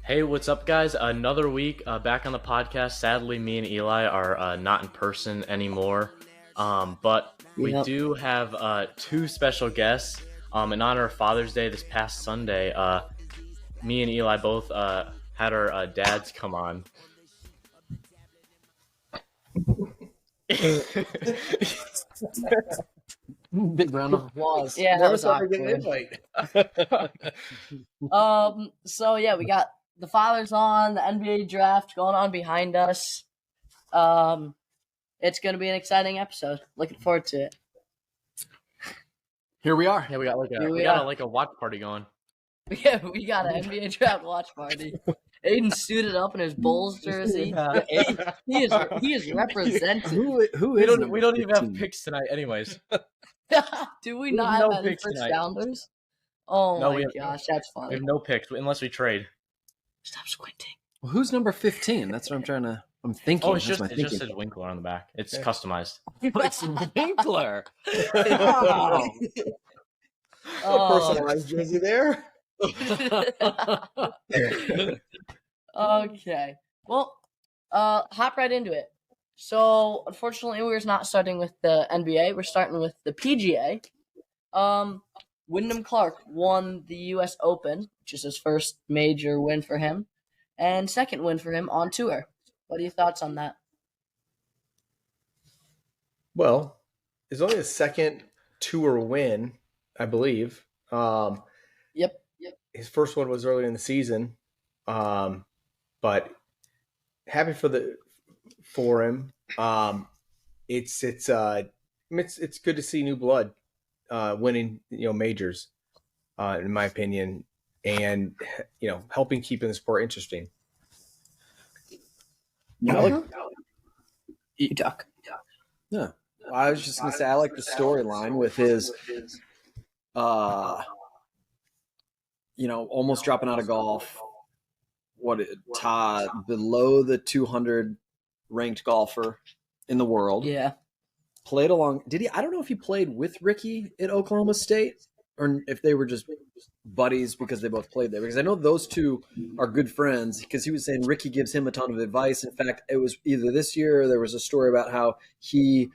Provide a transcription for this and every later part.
Hey, what's up, guys? Another week back on the podcast. Sadly, me and Eli are not in person anymore, but we do have two special guests. In honor of Father's Day this past Sunday, me and Eli both had our dads come on. Big round of applause. Yeah, that was awkward. So yeah, we got the fathers on, the NBA draft going on behind us. It's gonna be an exciting episode. Looking forward to it. Here we are. Yeah, we got like a watch party going. Yeah, we got an NBA draft watch party. Aiden suited up in his Bulls jersey. He is represented. We don't even have picks tonight, anyways. Do we not have any first rounders? Oh no, my gosh, that's funny. We have no picks unless we trade. Stop squinting. Well, who's number 15? That's what I'm thinking. Oh, it just says Winkler on the back. It's customized. It's Winkler. Personalized jersey there. Okay. Well, hop right into it. So, unfortunately, we're not starting with the NBA. We're starting with the PGA. Wyndham Clark won the U.S. Open, which is his first major win for him, and second win for him on tour. What are your thoughts on that? Well, it's only his second tour win, I believe. Yep. His first one was earlier in the season, but happy for him. It's good to see new blood winning majors, in my opinion, and helping keeping the sport interesting. You talk. Yeah, I was just gonna say I like the storyline with his, almost dropping out of golf. Todd below the 200 ranked golfer in the world. Yeah. Played along. Did he? I don't know if he played with Ricky at Oklahoma State or if they were just buddies because they both played there. Because I know those two are good friends because he was saying Ricky gives him a ton of advice. In fact, it was either this year or there was a story about how he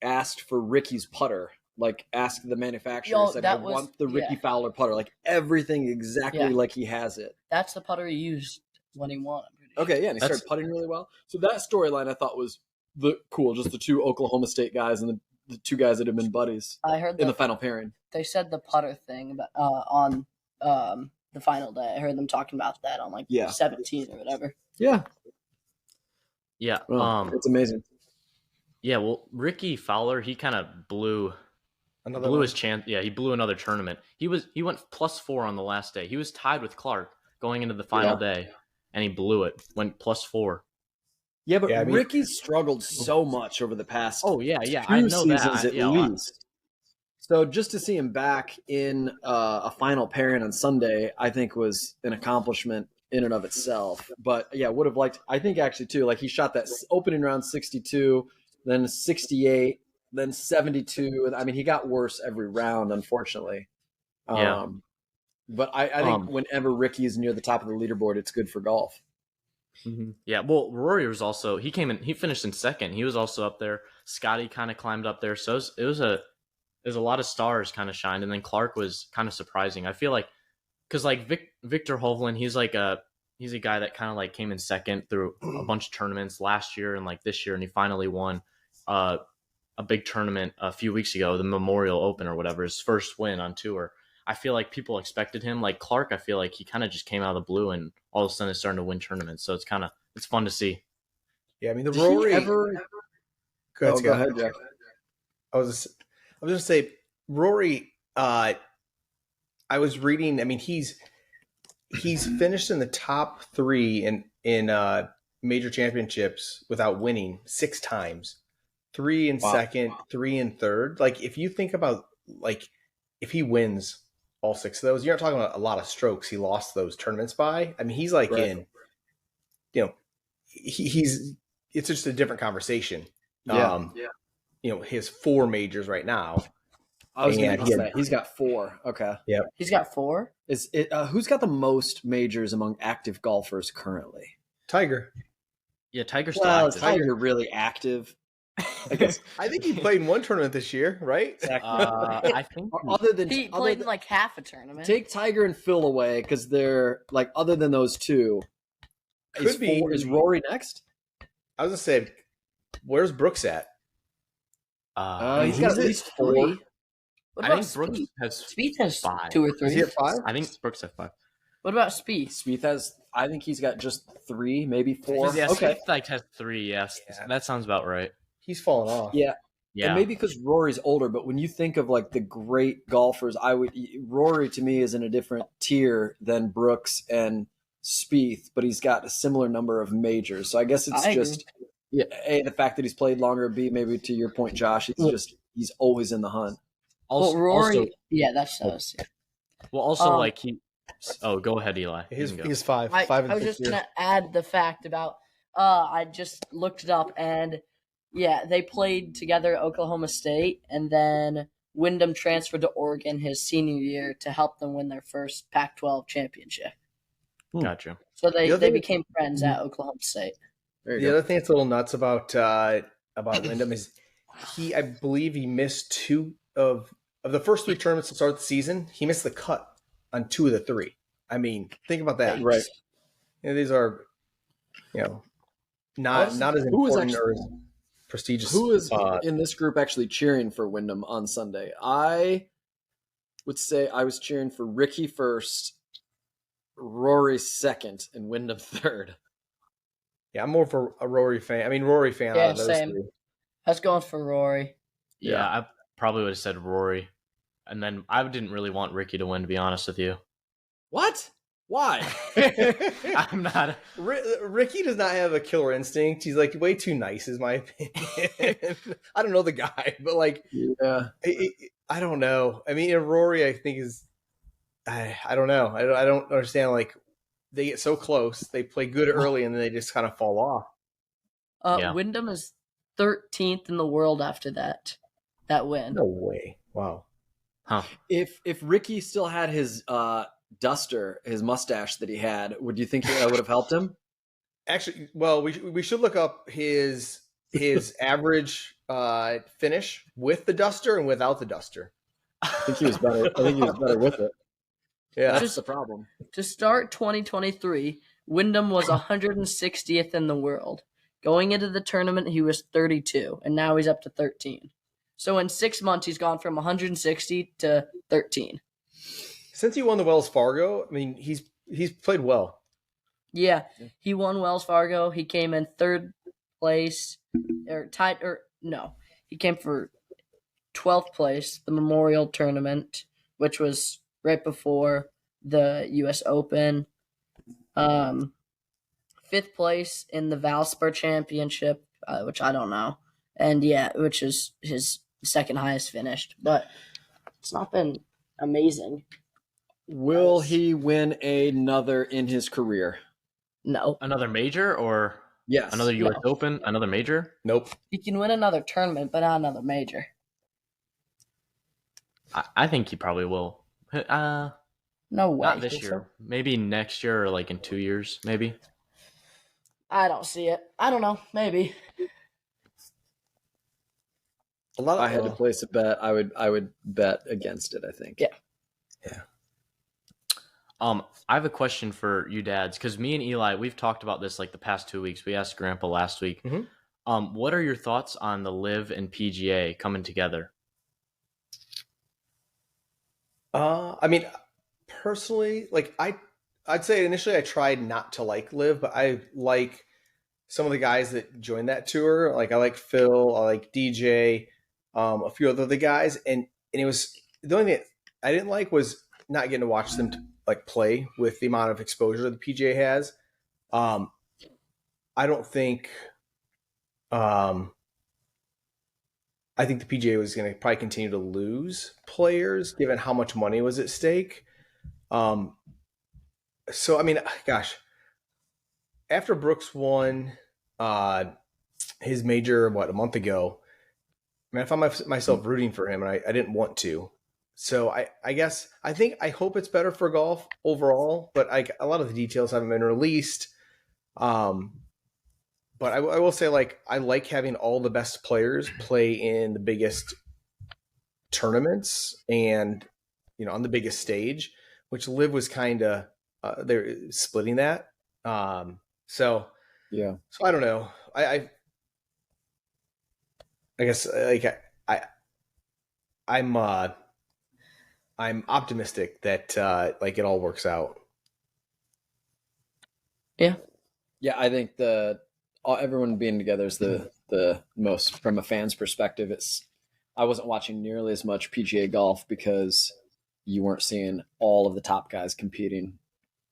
asked for Ricky's putter. Like, asked the manufacturer, said, I want the Ricky Fowler putter. Like, everything exactly like he has it. That's the putter he used when he won. Okay, yeah, and he started putting really well. So that storyline I thought was cool. Just the two Oklahoma State guys and the two guys that have been buddies in the final pairing. They said the putter thing about, on the final day. I heard them talking about that on 17 or whatever. Yeah. Yeah. Well, it's amazing. Yeah, well, Ricky Fowler, he kind of blew his chance. Yeah, he blew another tournament. He went +4 on the last day. He was tied with Clark going into the final day, and he blew it. Went +4. Yeah, but Ricky's struggled so much over the past. Oh yeah, I know seasons at least. So just to see him back in a final pairing on Sunday, I think was an accomplishment in and of itself. But yeah, would have liked. I think actually too, like he shot that opening round 62, then 68. Then 72. I mean, he got worse every round, unfortunately. But I think whenever Ricky is near the top of the leaderboard, it's good for golf. Mm-hmm. Yeah, well, Rory was also he finished in second. He was also up there. Scotty kind of climbed up there, so it was a lot of stars kind of shined, and then Clark was kind of surprising. I feel like because Victor Hovland, he's a guy that kind of came in second through a bunch of tournaments last year and this year, and he finally won a big tournament a few weeks ago, the Memorial Open or whatever, his first win on tour. I feel like people expected him. Like Clark, I feel like he kind of just came out of the blue and all of a sudden is starting to win tournaments. So it's fun to see. Yeah, I mean, the Rory. Go ahead, Jack. I was going to say, Rory, I was reading, I mean, he's finished in the top 3 in major championships without winning 6 times. 3 in second, 3 in third. Like, if you think about, if he wins all 6 of those, you're not talking about a lot of strokes he lost those tournaments by. I mean, he's in, it's just a different conversation. He has 4 majors right now. I was going to ask that. He's got 4. Okay. Yep. He's got 4. Is it who's got the most majors among active golfers currently? Tiger. Yeah, Tiger's still active. Is Tiger really active? I guess. I think he played in one tournament this year, right? Exactly. I think He played in like half a tournament. Take Tiger and Phil away because they're like other than those two. Is Rory next? I was gonna say, where's Brooks at? He's got at least 4. What I about think Brooks Spieth has 5. 2 or 3. Is he at 5? I think Brooks has 5. What about Spieth? Spieth has. I think he's got just 3, maybe 4. Yeah, okay. Spieth has 3. Yes, that sounds about right. He's fallen off. Yeah. Yeah, and maybe because Rory's older, but when you think of like the great golfers, Rory to me is in a different tier than Brooks and Spieth, but he's got a similar number of majors. So I guess it's just A, the fact that he's played longer, B, maybe to your point, Josh, it's he's always in the hunt. Also, Rory, that's us. Yeah. Well, also like he. Oh, go ahead, Eli. He's 5. I 5 and was 6 just gonna add the fact about. I just looked it up, and they played together at Oklahoma State, and then Wyndham transferred to Oregon his senior year to help them win their first Pac-12 championship. Gotcha. So they became friends at Oklahoma State. The other thing that's a little nuts about Wyndham is I believe he missed 2 of the first 3 tournaments to start the season. He missed the cut on 2 of the 3. I mean, think about that. Right. These are, not as important or as prestigious. Who is in this group actually cheering for Wyndham on Sunday? I would say I was cheering for Ricky first, Rory second, and Wyndham third. Yeah, I'm more for a Rory fan. I mean, Rory fan out of those same. 3. I was going for Rory. Yeah, I probably would have said Rory. And then I didn't really want Ricky to win, to be honest with you. What? Why? I'm not. Ricky does not have a killer instinct. He's like way too nice, is my opinion. I don't know the guy, but like, I don't know. I mean, Rory, I think is, I don't know. I don't understand. Like, they get so close, they play good early, and then they just kind of fall off. Wyndham is 13th in the world after that win. No way. Wow. Huh. If Ricky still had his duster, his mustache that he had, would you think that would have helped him? Actually, well, we should look up his average finish with the duster and without the duster. I think he was better with it. Yeah, that's the problem. To start 2023, Wyndham was 160th in the world. Going into the tournament, he was 32, and now he's up to 13. So in 6 months, he's gone from 160 to 13. Since he won the Wells Fargo, I mean, he's played well. Yeah, he won Wells Fargo. He came in 3rd place, he came for 12th place, the Memorial Tournament, which was right before the U.S. Open. 5th place in the Valspar Championship, which I don't know. And which is his second highest finished. But it's not been amazing. Will he win another in his career? No. Another major or another U.S. Open? Another major? Nope. He can win another tournament, but not another major. I think he probably will. No way. Not this year. So? Maybe next year or like in 2 years, maybe. I don't see it. I don't know. Maybe. If I had to place a bet, I would bet against it, I think. Yeah. I have a question for you dads, because me and Eli, we've talked about this like the past 2 weeks. We asked Grandpa last week. Mm-hmm. What are your thoughts on the LIV and PGA coming together? I mean, personally, like I'd say initially I tried not to like LIV, but I like some of the guys that joined that tour. Like I like Phil, I like DJ, a few other guys, and it was the only thing I didn't like was not getting to watch them like play with the amount of exposure the PGA has. I don't think. I think the PGA was going to probably continue to lose players given how much money was at stake. So, I mean, gosh, after Brooks won his major, a month ago, I found myself rooting for him, and I didn't want to. So I hope it's better for golf overall, but a lot of the details haven't been released. But I will say, like, I like having all the best players play in the biggest tournaments and, on the biggest stage, which Liv was kind of they're splitting that. So I don't know. I guess I'm optimistic that it all works out. Yeah. Yeah, I think everyone being together is the most, from a fan's perspective. I wasn't watching nearly as much PGA golf because you weren't seeing all of the top guys competing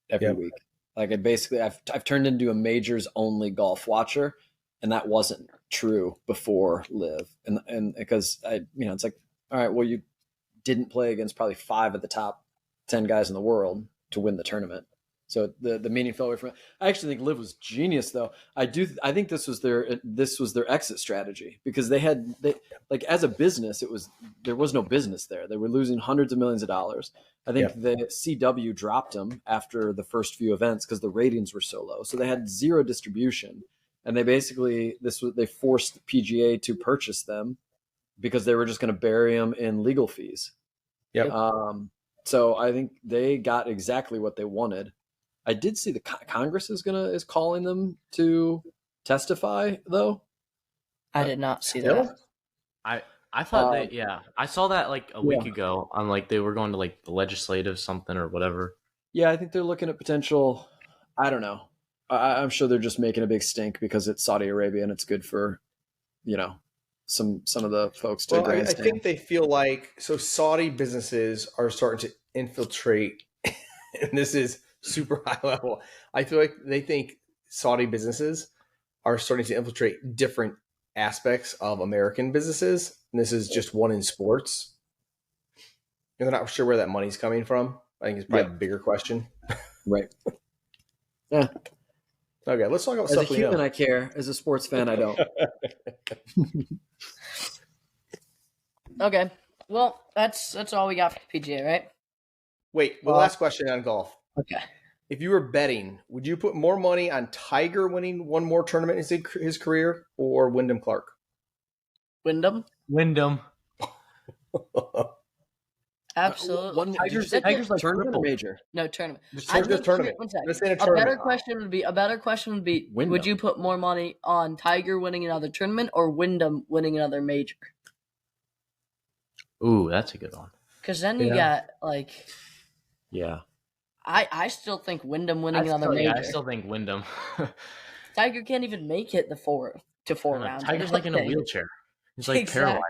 every week. Like, I've turned into a majors only golf watcher, and that wasn't true before Liv. And because it's like, all right, well, you didn't play against probably 5 of the top 10 guys in the world to win the tournament. So the meaning fell away from it. I actually think Liv was genius, though. I think this was their exit strategy, because they as a business, there was no business there. They were losing hundreds of millions of dollars. I think the CW dropped them after the first few events because the ratings were so low. So they had zero distribution, and they basically they forced the PGA to purchase them because they were just going to bury them in legal fees. Yep. So I think they got exactly what they wanted. I did see the Congress is calling them to testify, though. I did not see that. I thought I saw that like a week ago on like they were going to like the legislative something or whatever. Yeah, I think they're looking at potential. I don't know. I'm sure they're just making a big stink because it's Saudi Arabia and it's good for, some of the folks to grandstand. I think they feel like Saudi businesses are starting to infiltrate, and this is super high level. I feel like they think Saudi businesses are starting to infiltrate different aspects of American businesses. And this is just one in sports. And they're not sure where that money's coming from. I think it's probably a bigger question. Right. Yeah. Okay, let's talk about stuff. As a human, I care. As a sports fan, I don't. Okay. Well, that's all we got for PGA, right? Wait, the last question on golf. Okay. If you were betting, would you put more money on Tiger winning one more tournament in his career or Wyndham Clark? Wyndham. Absolutely. Tiger's like tournament or major? No, tournament. Tournament. A better question would be Wyndham. Would you put more money on Tiger winning another tournament or Wyndham winning another major? Ooh, that's a good one. Because then you got like... Yeah. I still think Wyndham winning another major. I still think Wyndham. Tiger can't even make it the 4 rounds. Tiger's like in a wheelchair. He's like paralyzed.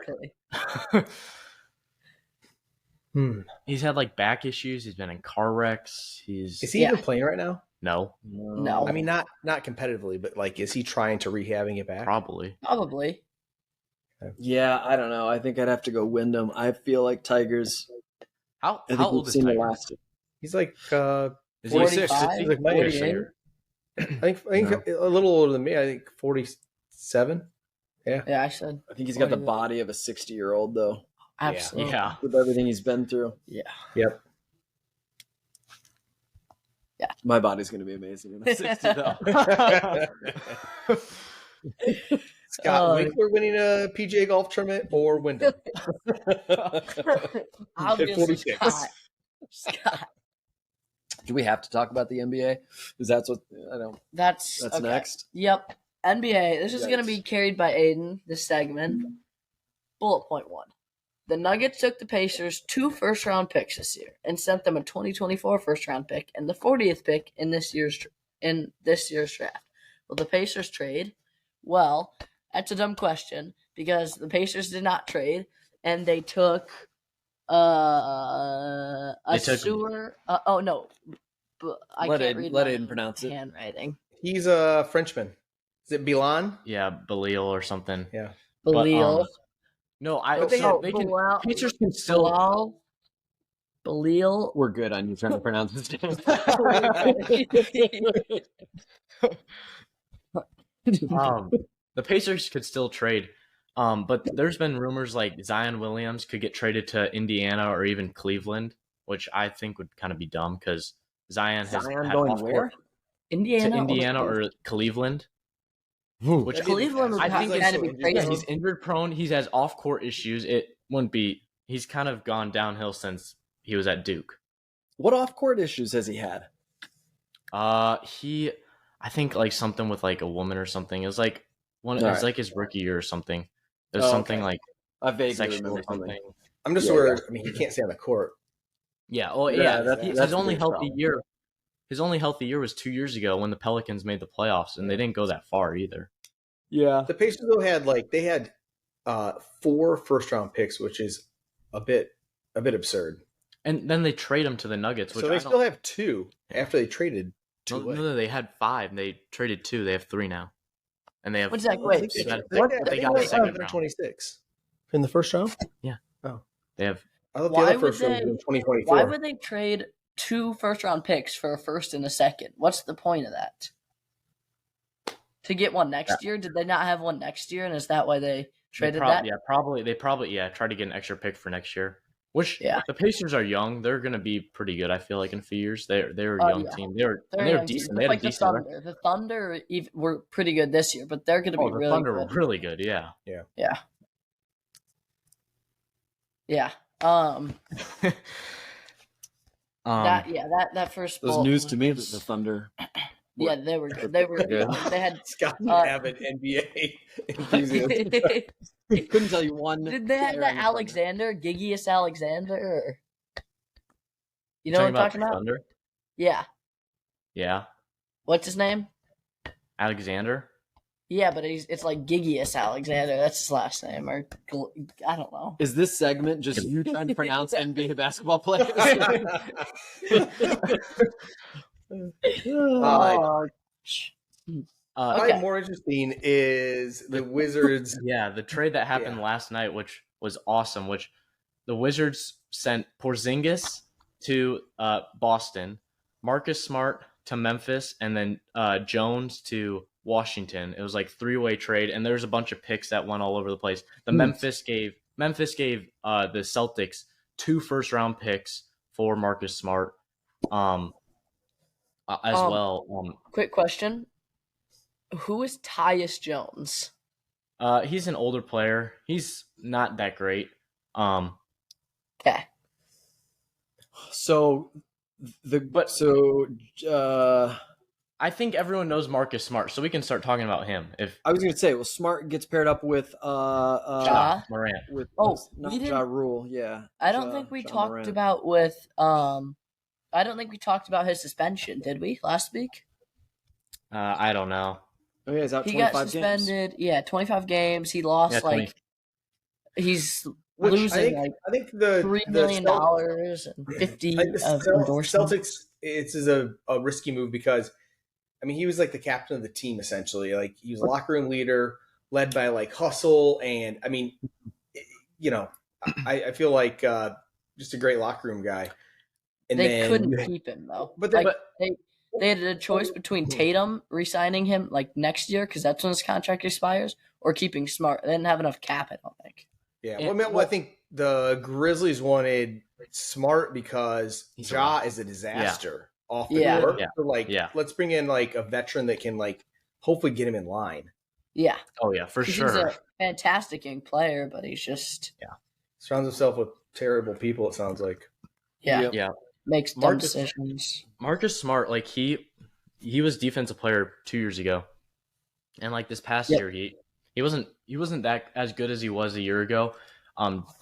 He's had like back issues. He's been in car wrecks. Is he even playing right now? No. I mean, not competitively, but like, is he trying to rehabbing it back? Probably. Yeah, I don't know. I think I'd have to go Wyndham. I feel like Tiger's. How old is Tiger? He's like 46. He's like my age here. I think a little older than me. I think 47. Yeah. Yeah, I said. I think he's got the body of a 60-year-old, though. Absolutely. Yeah. With everything he's been through. Yeah. Yep. Yeah. My body's going to be amazing when I'm 60, though. Scott Winkler winning a PGA golf tournament or Wyndham? Obviously, Scott. Do we have to talk about the NBA? Is that what I don't? That's okay. Next. Yep. NBA. This is going to be carried by Aiden. This segment. Bullet point 1. The Nuggets took the Pacers 2 first-round picks this year and sent them a 2024 first-round pick and the 40th pick in this year's draft. Will the Pacers trade? Well, that's a dumb question because the Pacers did not trade and they took sewer. Oh no, I can't read. Let Aiden pronounce it. Handwriting. He's a Frenchman. Is it Bilan? Yeah, Belil or something. Yeah, Belil. No, they can. Pacers can still. Belil. We're good on you trying to pronounce his name. The Pacers could still trade. But there's been rumors like Zion Williams could get traded to Indiana or even Cleveland, which I think would kind of be dumb because Zion has had going off where? court to Indiana or Cleveland. Which Cleveland would I think kind of be crazy. he's injured prone. He has off court issues. It wouldn't be. He's kind of gone downhill since he was at Duke. What off court issues has he had? I think like something with like a woman or something. It was like like his rookie year or something. There's something like I vaguely sexual remember something. I'm just aware. I mean, he can't stay on the court. Yeah. Well, his only healthy year. His only healthy year was 2 years ago when the Pelicans made the playoffs, and they didn't go that far either. Yeah. The Pacers though had 4 first-round picks, which is a bit absurd. And then they trade him to the Nuggets, which so they still have 2 after they traded 2. No, they had 5. They traded 2. They have 3 now, and they have. What's that? Wait, they got a second round. 26 in the first round. Yeah. Oh, they have. I thought the other first round was in 2024. Why would they trade 2 first-round picks for a first and a second? What's the point of that? To get one next year? Did they not have one next year, and is that why they traded that? Yeah, probably. They probably tried to get an extra pick for next year. Which the Pacers are young. They're going to be pretty good. I feel like in a few years they're a young team. They're decent. They had like a decent record. The Thunder were pretty good this year, but they're going to be really Thunder good. Were really good. Yeah. That first was news to me that the Thunder. Yeah, they were good. They were good. They had Scott Abbott, NBA enthusiast. Couldn't tell you one. Did they have that Alexander, Gigius Alexander? Or... You know what I'm talking about? Thunder? Yeah. Yeah. What's his name? Alexander. Yeah, but it's like Gigius Alexander. That's his last name, or I don't know. Is this segment just you trying to pronounce NBA basketball players? Probably more interesting is the Wizards. Yeah, the trade that happened last night, which was awesome. Which the Wizards sent Porzingis to Boston, Marcus Smart to Memphis, and then Jones to Washington. It was like 3-way trade, and there's a bunch of picks that went all over the place. The Memphis gave the Celtics 2 first-round picks for Marcus Smart, as well. Quick question: who is Tyus Jones? He's an older player. He's not that great. Okay. I think everyone knows Marcus Smart, so we can start talking about him. If I was going to say, well, Smart gets paired up with Ja Morant. With Ja Rule, yeah. I don't think we talked about with I don't think we talked about his suspension, did we, last week? I don't know. Oh yeah, he's out. He 25 got suspended. Games. Yeah, 25 games. He lost he's losing I think the $3 million and 50 of endorsement. Celtics. It's a risky move because, I mean, he was like the captain of the team essentially. Like he was a locker room leader, led by like hustle, and I mean, you know, I feel like just a great locker room guy. And they couldn't keep him though. But they had a choice between Tatum re-signing him like next year because that's when his contract expires, or keeping Smart. They didn't have enough cap, I don't think. Yeah, I think the Grizzlies wanted Smart because Ja is a disaster off the court. Yeah. So let's bring in like a veteran that can like hopefully get him in line. Yeah. Oh yeah, for sure. He's a fantastic young player, but he's just surrounds himself with terrible people. It sounds like. Yeah. Makes dumb decisions. Marcus Smart, like he was defensive player 2 years ago, and like this past year he wasn't that as good as he was a year ago.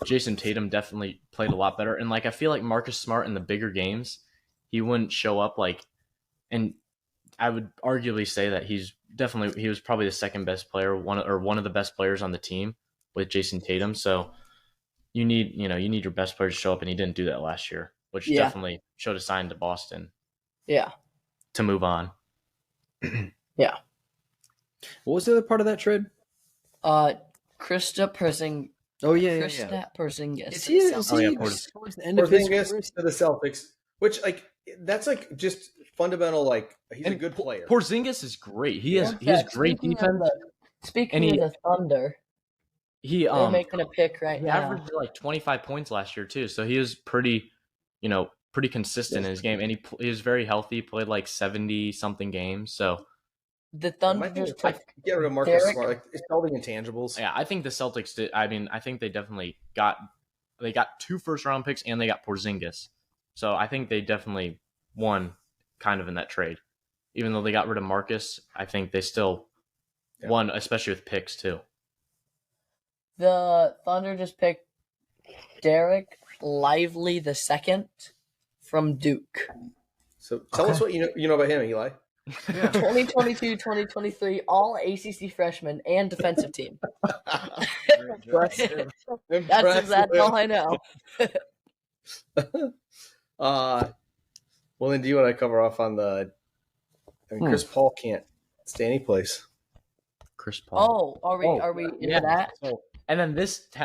Jason Tatum definitely played a lot better, and like I feel like Marcus Smart in the bigger games, he wouldn't show up and I would arguably say that he was probably the second best player, one of the best players on the team with Jason Tatum. So you need your best player to show up, and he didn't do that last year, which definitely showed a sign to Boston. Yeah. To move on. Yeah. What was the other part of that trade? Krista Porzingis. Oh yeah, Krista Porzingis. Is he towards the end of his career to the Celtics, which like that's like just fundamental. Like he's a good player. Porzingis is great. He has great defense. Speaking of the Thunder, They're making a pick right he now. averaged like 25 points last year too, so he was pretty consistent in his game, and he was very healthy. Played like 70 something games, so the Thunder just took get rid of Marcus Smart. Like it's all the intangibles. Yeah, I think the Celtics did. I mean, I think they definitely got 2 first-round picks and they got Porzingis, so I think they definitely won kind of in that trade. Even though they got rid of Marcus, I think they still won, especially with picks too. The Thunder just picked Derek Lively II from Duke. So tell us what you know about him, Eli. 2022-2023 all ACC freshman and defensive team. Impressive. That's all I know. Well, then do you want to cover off on the? I mean, Chris Paul can't stay any place. Chris Paul. Oh, are we into that? And then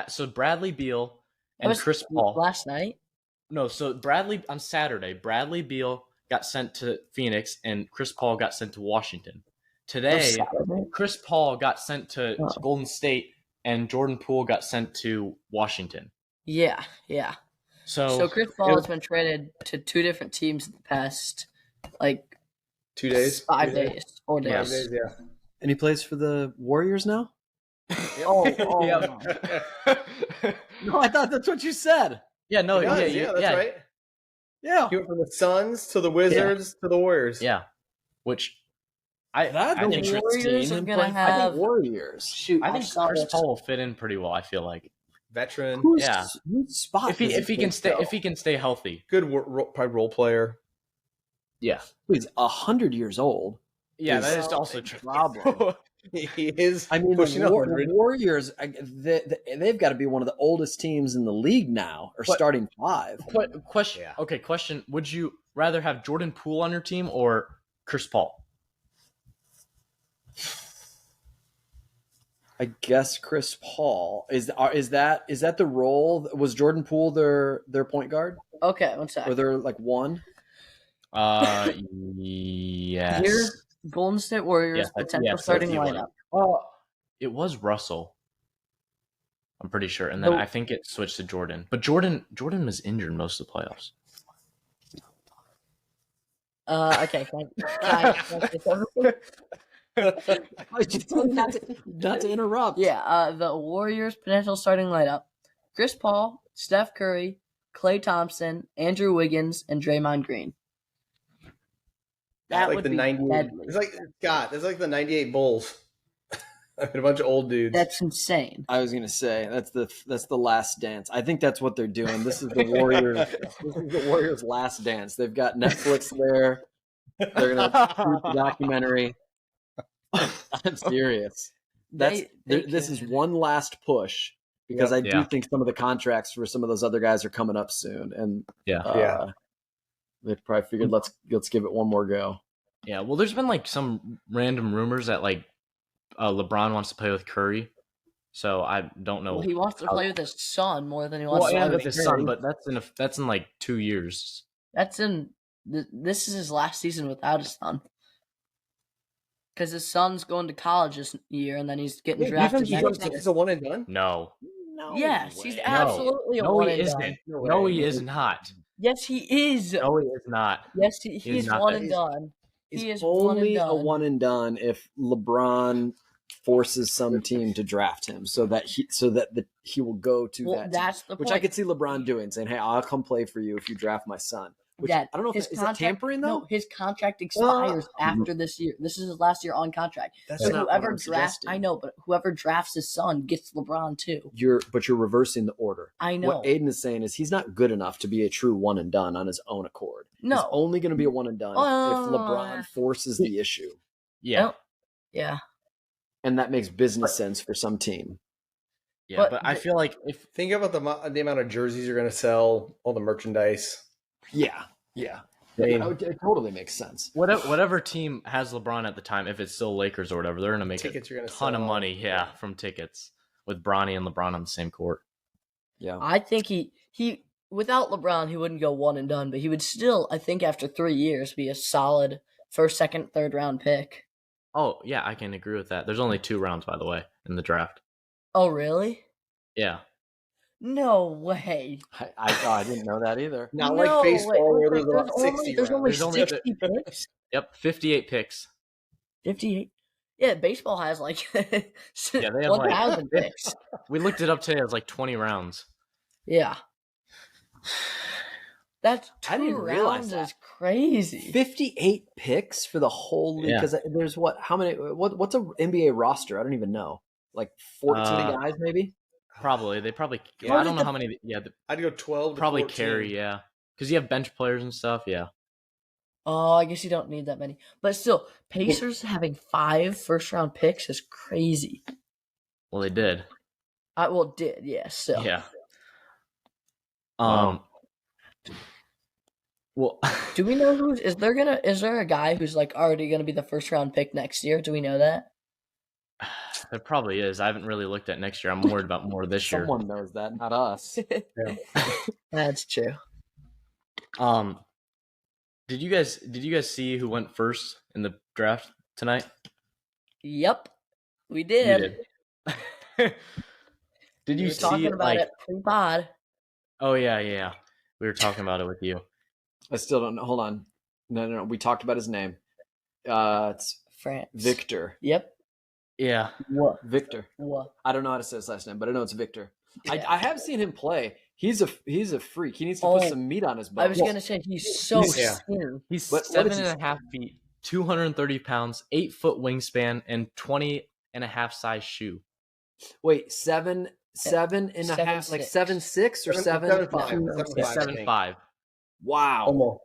so Bradley Beal and Chris Paul last night. No, so on Saturday, Bradley Beal got sent to Phoenix and Chris Paul got sent to Washington. Today, Chris Paul got sent to Golden State and Jordan Poole got sent to Washington. Yeah. So Chris Paul has been traded to 2 different teams in the past, 2 days, 5 days, 4 days. 5 days, yeah. And he plays for the Warriors now? Oh. No, I thought that's what you said. Yeah, no, that's right. Yeah. He went from the Suns to the Wizards to the Warriors. Yeah. Which I think the Warriors are going to have... I think Warriors. Shoot, I think Chris Paul will fit in pretty well, I feel like. Veteran. Whose spot if he can stay healthy. Good probably role player. Yeah. He's 100 years old. Yeah, that is also true. Problem. He is. I mean, the Warriors, they've got to be one of the oldest teams in the league now, or starting 5. Question. Yeah. Okay, question. Would you rather have Jordan Poole on your team or Chris Paul? I guess Chris Paul is that the role? Was Jordan Poole their point guard? Okay, one second. Or they're one? Yes. Here's Golden State Warriors potential starting lineup. It was Russell. I'm pretty sure, and then I think it switched to Jordan. But Jordan was injured most of the playoffs. Okay. Not to interrupt. Yeah. The Warriors potential starting lineup: Chris Paul, Steph Curry, Klay Thompson, Andrew Wiggins, and Draymond Green. That would the be 98. It's like the 98 Bulls. I mean, a bunch of old dudes. That's insane. I was gonna say that's the last dance. I think that's what they're doing. This is the Warriors. This is the Warriors' last dance. They've got Netflix there. They're gonna shoot the documentary. I'm serious. This is one last push because I do think some of the contracts for some of those other guys are coming up soon, and they probably figured let's give it one more go. Yeah, well, there's been some random rumors that LeBron wants to play with Curry, so I don't know. Well, he wants to play with his son more than he wants to play with his son, but that's in 2 years. This is his last season without his son. Because his son's going to college this year, and then he's getting drafted next year. He's a one and done? No. Yes, he's absolutely a one and done. No, he is not. Yes, he is. No, he is not. Yes, he's one and done. He is only a one and done if LeBron forces some team to draft him, so that he will go to that. That's team, the which point. I could see LeBron doing, saying, "Hey, I'll come play for you if you draft my son." Which, I don't know if is that tampering though. No, his contract expires after this year. This is his last year on contract. That's not whoever what I'm suggesting. I know, but whoever drafts his son gets LeBron too. You're reversing the order. I know. What Aiden is saying is he's not good enough to be a true one and done on his own accord. No, he's only going to be a one and done if LeBron forces the issue. Yeah. Yeah. And that makes business sense for some team. Yeah, but I feel like if think about the amount of jerseys you're going to sell, all the merchandise. Yeah. It totally makes sense. Whatever team has LeBron at the time, if it's still Lakers or whatever, they're going to make a ton of money. Yeah, from tickets with Bronny and LeBron on the same court. Yeah, I think he without LeBron he wouldn't go one and done, but he would still, I think, after 3 years, be a solid first, second, third round pick. Oh yeah, I can agree with that. There's only 2 rounds, by the way, in the draft. Oh, really? Yeah. No way. I didn't know that either. Not like baseball where there's about 60 There's only rounds. 60 picks. Yep, 58 picks. 58. Yeah, baseball has like Yeah, they have 1,000 picks. We looked it up today. It was like 20 rounds. Yeah. That's I didn't realize that. Is crazy. 58 picks for the whole league because there's how many? What's an NBA roster? I don't even know. Like 14 guys, maybe. Probably I don't know how many. Yeah, I'd go 12. Probably to 14. carry. Yeah, because you have bench players and stuff. Yeah. Oh, I guess you don't need that many, but still, Pacers having 5 first-round picks is crazy. Well, they did. Yeah. So yeah. Well, do we know is there a guy who's like already gonna be the first round pick next year? Do we know that? There probably is. I haven't really looked at next year. I'm worried about more this year. Someone knows that, not us. Yeah. That's true. Did you guys see who went first in the draft tonight? Yep, we did. Did you were see talking about it pre-pod? Oh yeah. We were talking about it with you. I still don't know. Hold on. No. We talked about his name. It's France. Victor. Yep. Yeah. What? Victor. What? I don't know how to say his last name, but I know it's Victor. Yeah. I have seen him play. He's a freak. He needs to put some meat on his bone. I was gonna say he's so skinny. He's 7.5 feet, 230 pounds, 8-foot wingspan, and 20.5 size shoe. Wait, 7.5, like 7'6" or 7'5"? 7'5". Wow. Almost.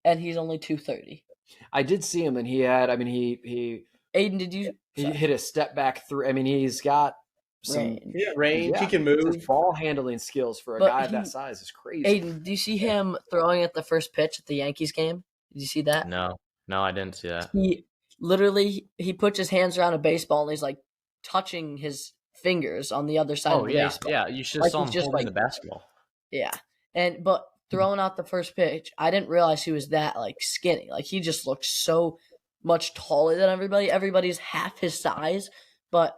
And he's only 230. I did see him, and he had. I mean, he. Aiden, did you? He hit a step back through. I mean, he's got some range. He can move. His ball handling skills for a guy of that size is crazy. Aiden, do you see him throwing at the first pitch at the Yankees game? Did you see that? No, I didn't see that. He literally puts his hands around a baseball and he's like touching his fingers on the other side of the baseball. Yeah, you should have saw him holding the basketball. Yeah, but throwing out the first pitch, I didn't realize he was that like skinny. Like he just looked so much taller than everybody. Everybody's half his size, but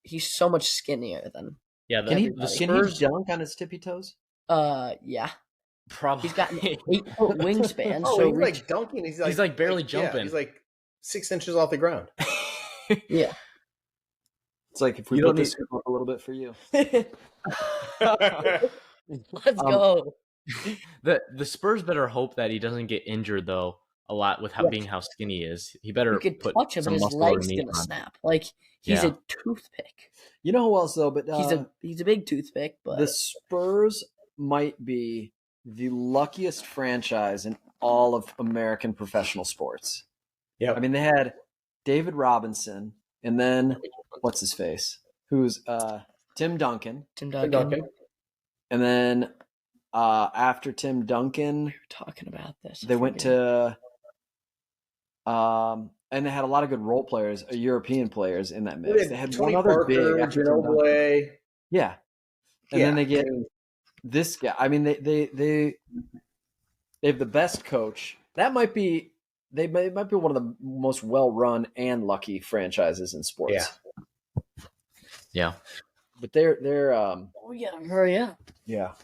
he's so much skinnier than. Yeah, can he dunk on his tippy toes? Yeah. Probably. He's got an 8-foot wingspan. So he's like dunking. He's like barely jumping. Yeah, he's like 6 inches off the ground. Yeah. It's like if we put this up a little bit for you. Let's go. The Spurs better hope that he doesn't get injured though a lot with being how skinny he is. He better put touch him some and his leg's gonna snap. Like he's a toothpick. You know who else though? But he's a big toothpick. But the Spurs might be the luckiest franchise in all of American professional sports. Yeah, I mean they had David Robinson, and then what's his face? Who's Tim Duncan. And then after Tim Duncan, we were talking about this. They went to and they had a lot of good role players, European players in that mix. They had Tony one other Parker, big after Ginobili. Yeah. And then they get this guy. I mean they have the best coach. That might be one of the most well-run and lucky franchises in sports. Yeah. But they're we gotta hurry up. Yeah.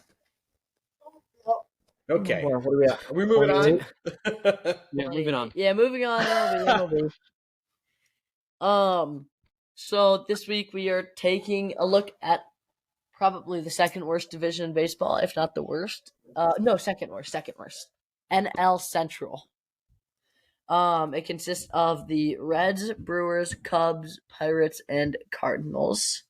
Okay. What are we at? Are we moving on? Yeah, moving on. Yeah, moving on. MLB. So this week we are taking a look at probably the second worst division in baseball, if not the worst. No, second worst. NL Central. It consists of the Reds, Brewers, Cubs, Pirates, and Cardinals.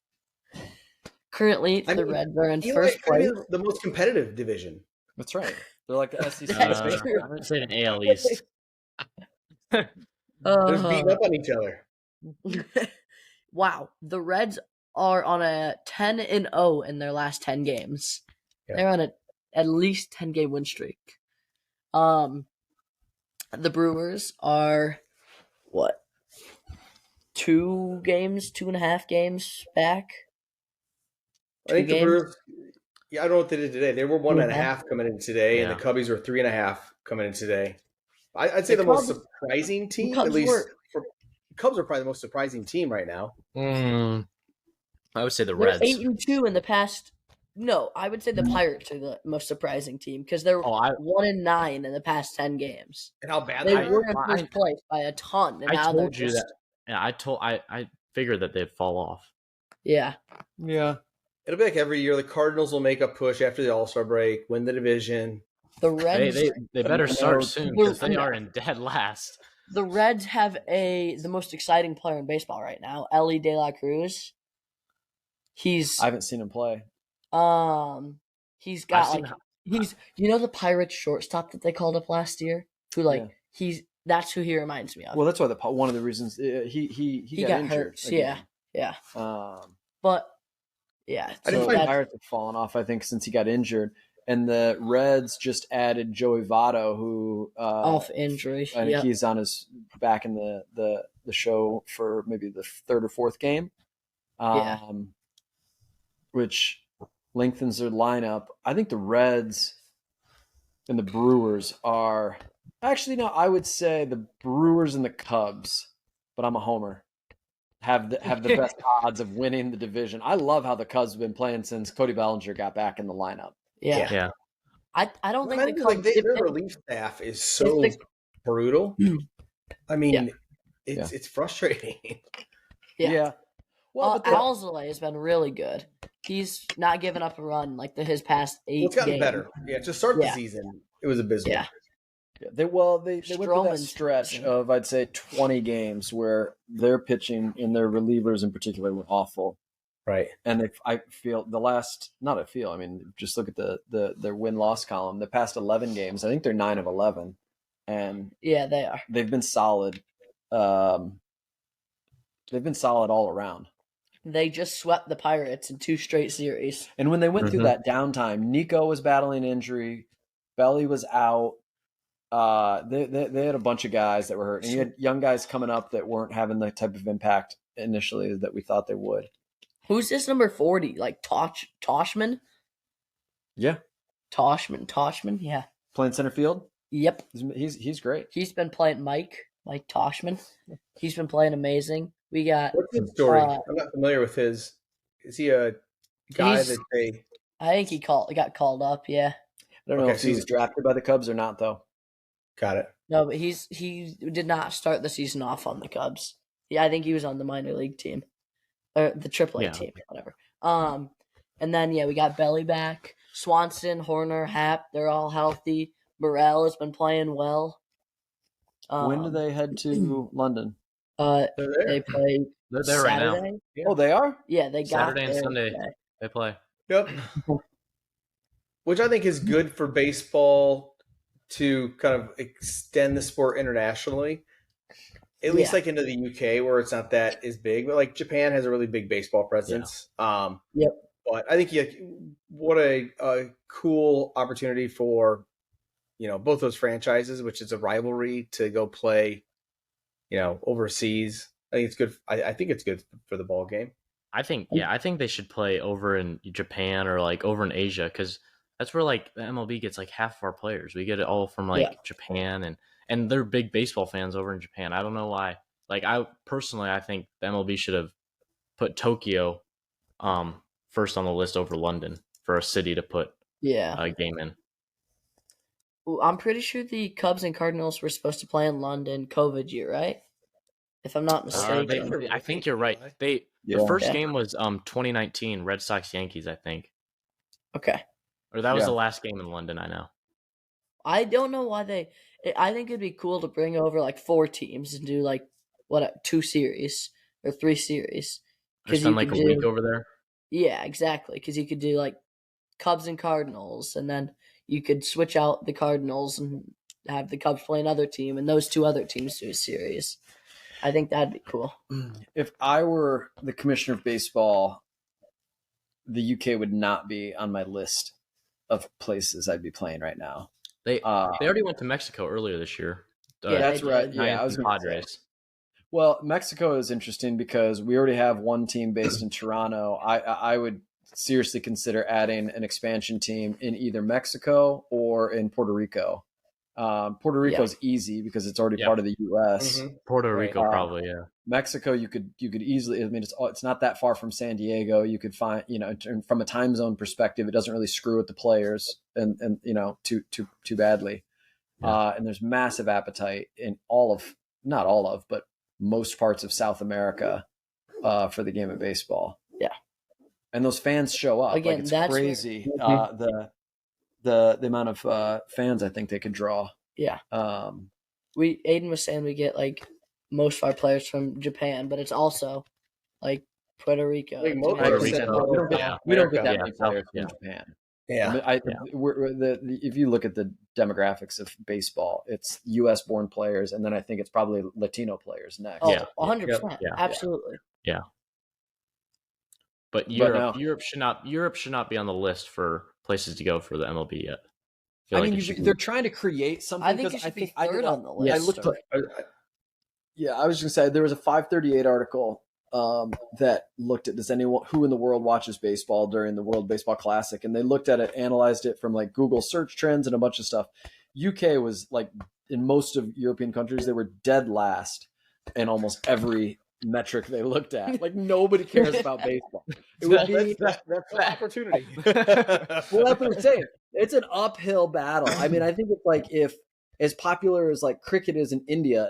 Currently, the Reds are in first place. The most competitive division. That's right. They're like the SEC. I would say an AL East. They're beating up on each other. Wow, the Reds are on a 10-0 in their last 10 games. Yeah. They're on at least 10-game win streak. The Brewers are what? 2.5 games back. I think the Brewers. Yeah, I don't know what they did today. They were 1.5 coming in today, and the Cubbies were 3.5 coming in today. I'd say the most surprising team, at least. Cubs are probably the most surprising team right now. I would say the They're Reds. 8-2 in the past. No, I would say the Pirates are the most surprising team because they're 1-9 in the past 10 games. And how bad they they were in first place by a ton. And I now told they're you just, that. Yeah, I figured that they'd fall off. Yeah. It'll be like every year the Cardinals will make a push after the All-Star break, win the division. The Reds. They better start soon because they are in dead last. The Reds have the most exciting player in baseball right now, Ellie De La Cruz. I haven't seen him play. He's got the Pirates shortstop that they called up last year, who that's who he reminds me of. Well, that's why one of the reasons he got injured. Hurt. Again. Yeah. But yeah, I didn't find the Pirates have fallen off. I think since he got injured, and the Reds just added Joey Votto, who off injury. I think he's on his back in the show for maybe the third or fourth game. Which lengthens their lineup. I think the Reds and the Brewers are actually no. I would say the Brewers and the Cubs, but I'm a homer. Have the best odds of winning the division. I love how the Cubs have been playing since Cody Bellinger got back in the lineup. Yeah. I don't think the Cubs. Their relief staff is so brutal. I mean, it's frustrating. Yeah. Well, Alzolay has been really good. He's not giving up a run like his past 8 games. It's gotten better. Yeah, to start the season, it was abysmal. Yeah. They went through that stretch of, I'd say, 20 games where their pitching and their relievers in particular were awful. Right. And just look at their win-loss column. The past 11 games, I think they're 9 of 11. And yeah, they are. They've been solid. They've been solid all around. They just swept the Pirates in 2 straight series. And when they went through that downtime, Nico was battling injury. Belly was out. They had a bunch of guys that were hurt. And you had young guys coming up that weren't having the type of impact initially that we thought they would. Who's this number 40? Like Toshman? Yeah. Toshman, yeah. Playing center field? Yep. He's great. He's been playing Mike Toshman. He's been playing amazing. We got. What's his story? I'm not familiar with his. Is he a guy that they? I think he got called up. Yeah. I don't know if he was drafted by the Cubs or not, though. Got it. No, but he did not start the season off on the Cubs. Yeah, I think he was on the minor league team, or the AAA team, whatever. And then we got Belly back. Swanson, Horner, Happ, they're all healthy. Burrell has been playing well. When do they head to London? They play. They're there right now. Yeah. Oh, they are? Yeah, they got Saturday and Sunday. They play. Yep. Which I think is good for baseball to kind of extend the sport internationally. At least like into the UK where it's not that as big, but like Japan has a really big baseball presence. Yep. But I think what a cool opportunity for both those franchises, which is a rivalry, to go play overseas. I think it's good. I think it's good for the ball game. I think they should play over in Japan or like over in Asia, because that's where like the MLB gets like half of our players. We get it all from like Japan, and they're big baseball fans over in Japan. I don't know why. Like I think the MLB should have put Tokyo first on the list over London for a city to put a game in. I'm pretty sure the Cubs and Cardinals were supposed to play in London COVID year, right? If I'm not mistaken. I think you're right. The first game was 2019 Red Sox Yankees, I think. Okay. Or that was the last game in London, I know. I don't know why I think it'd be cool to bring over like 4 teams and do like 2 series or 3 series. Or spend like a week over there. Yeah, exactly. Because you could do like Cubs and Cardinals, and then you could switch out the Cardinals and have the Cubs play another team, and those 2 other teams do a series. I think that'd be cool. If I were the commissioner of baseball, the UK would not be on my list of places I'd be playing right now. They already went to Mexico earlier this year. That's right. Yeah, I was Padres. Well, Mexico is interesting because we already have one team based in Toronto. I would seriously consider adding an expansion team in either Mexico or in Puerto Rico. Puerto Rico's easy because it's already part of the U.S. Mm-hmm. Puerto Rico probably, yeah. Mexico, you could easily. I mean, it's not that far from San Diego. You could find, from a time zone perspective, it doesn't really screw with the players and too badly. Yeah. And there's massive appetite in not all of, but most parts of South America for the game of baseball. Yeah, and those fans show up. Again, it's crazy. The amount of fans I think they could draw. Yeah. Aiden was saying we get like most of our players from Japan, but it's also like Puerto Rico. We don't get that many players from Japan. Yeah. If you look at the demographics of baseball, it's U.S. born players, and then I think it's probably Latino players next. Oh, 100%. Yeah. Absolutely. Yeah. But Europe should not be on the list for places to go for the MLB yet. I mean, they're trying to create something. I think it should be third on the list. I was going to say there was a 538 article that looked at who in the world watches baseball during the World Baseball Classic, and they looked at it, analyzed it from like Google search trends and a bunch of stuff. UK was like, in most of European countries, they were dead last in almost every metric they looked at. Like, nobody cares about baseball. It would be that's an opportunity. Well, that's what I'm saying. It's an uphill battle. I mean, I think it's like, if as popular as like cricket is in India,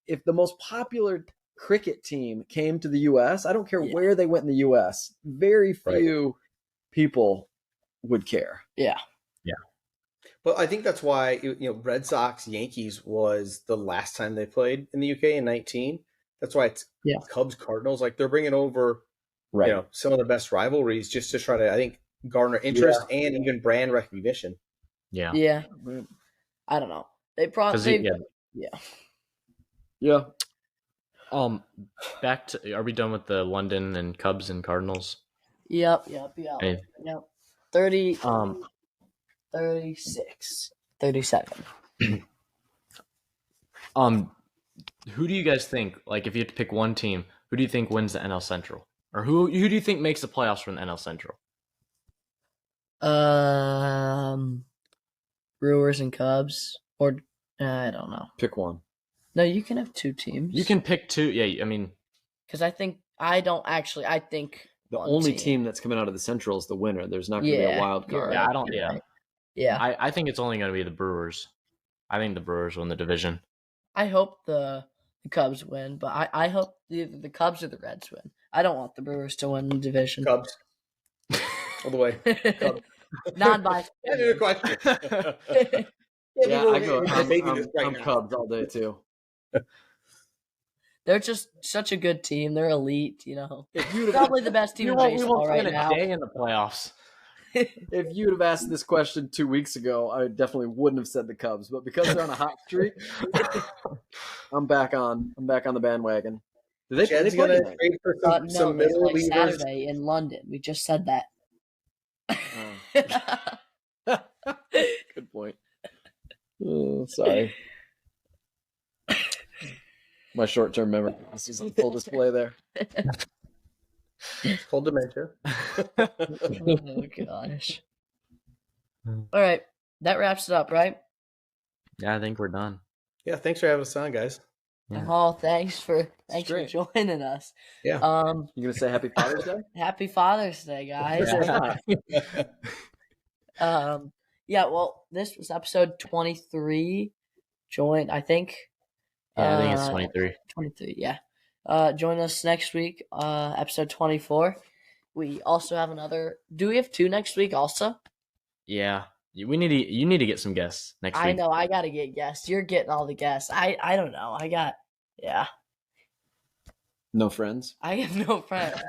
if the most popular cricket team came to the U.S., I don't care where they went in the U.S., very few people would care. Yeah. But I think that's why Red Sox Yankees was the last time they played in the UK in 19. That's why it's Cubs Cardinals. Like, they're bringing over some of the best rivalries just to try to, I think, garner interest and even brand recognition. Yeah. Yeah. I don't know. They probably Yeah. Back to, are we done with the London and Cubs and Cardinals? Yep. 30 36 37. Who do you guys think, like, if you had to pick one team, who do you think wins the NL Central? Or who do you think makes the playoffs from the NL Central? Brewers and Cubs, or I don't know. Pick one. No, you can have two teams. You can pick two. Yeah, I mean, because I think the only team that's coming out of the Central is the winner. There's not going to be a wild card. Right. I think it's only going to be the Brewers. I think the Brewers win the division. I hope the Cubs win, but I hope either the Cubs or the Reds win. I don't want the Brewers to win the division. Cubs. All the way. Cubs. Non-biased. That's a question. I'm Cubs all day too. They're just such a good team. They're elite, Probably the best team in baseball right now. Day in the playoffs. If you'd have asked this question 2 weeks ago, I definitely wouldn't have said the Cubs. But because they're on a hot streak, I'm back on the bandwagon. Did they play trade for some middle relievers? Saturday in London. We just said that. Good point. Sorry. My short-term memory. This is on full display there. It's called dementia. Oh, gosh. All right. That wraps it up, right? Yeah, I think we're done. Yeah, thanks for having us on, guys. Yeah. Oh, thanks for joining us. Yeah. You gonna say Happy Father's Day? Happy Father's Day, guys. Well, this was episode 23. I think. Yeah, I think it's 23. 23, yeah. Join us next week, episode 24. We also have another. Do we have two next week also? Yeah. You need to get some guests next week. I know. I got to get guests. You're getting all the guests. I don't know. No friends? I have no friends.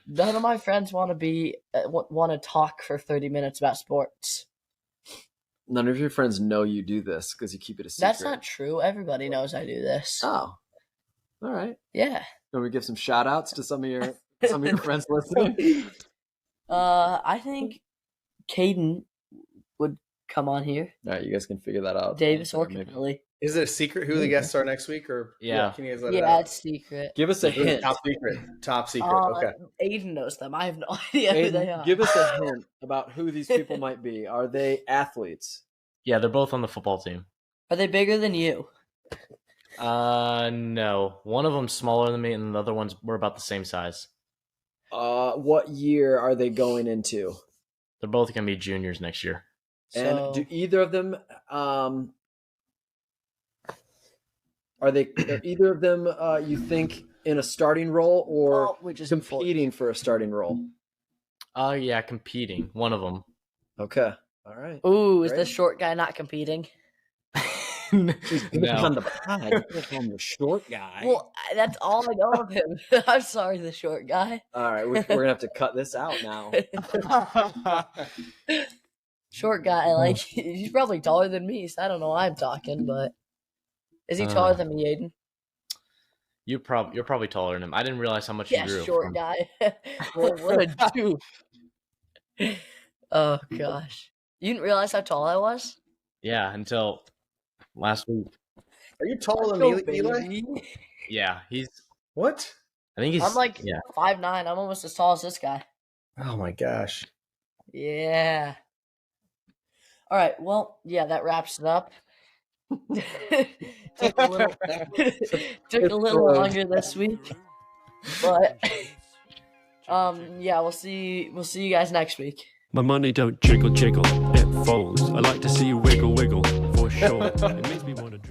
None of my friends want to talk for 30 minutes about sports. None of your friends know you do this because you keep it a secret. That's not true. Everybody knows I do this. Oh. All right. Yeah. Can we give some shout outs to some of your friends listening? I think Caden would come on here. All right, you guys can figure that out. Davis or Kelly. Is it a secret who the guests are next week, or can you guys let it out? It's secret. Give us a hint. Top secret. Top secret. Okay. Aiden knows them. I have no idea who they are. Give us a hint about who these people might be. Are they athletes? Yeah, they're both on the football team. Are they bigger than you? No. One of them's smaller than me, and the other one's we're about the same size. What year are they going into? They're both gonna be juniors next year. And do either of them are either of them you think in a starting role or competing for a starting role? Yeah, competing. One of them. Okay. All right. Ooh, is the short guy not competing? He's on the pie. I'm the short guy. Well, that's all I know of him. I'm sorry, the short guy. All right, we're gonna have to cut this out now. Short guy, like he's probably taller than me, so I don't know why I'm talking, but is he taller than me, Aiden? You're probably taller than him. I didn't realize how much you grew. Yeah, short guy. What a dude. Oh gosh. You didn't realize how tall I was? Yeah, until last week. Are you taller than me, Eli? Yeah, he's what? I think he's. I'm like 5'9". I'm almost as tall as this guy. Oh my gosh. Yeah. All right. Well, yeah, that wraps it up. took a little longer this week, but yeah, we'll see you guys next week. My money don't jiggle, jiggle, it folds. I like to see you wiggle, wiggle, for sure. It makes me want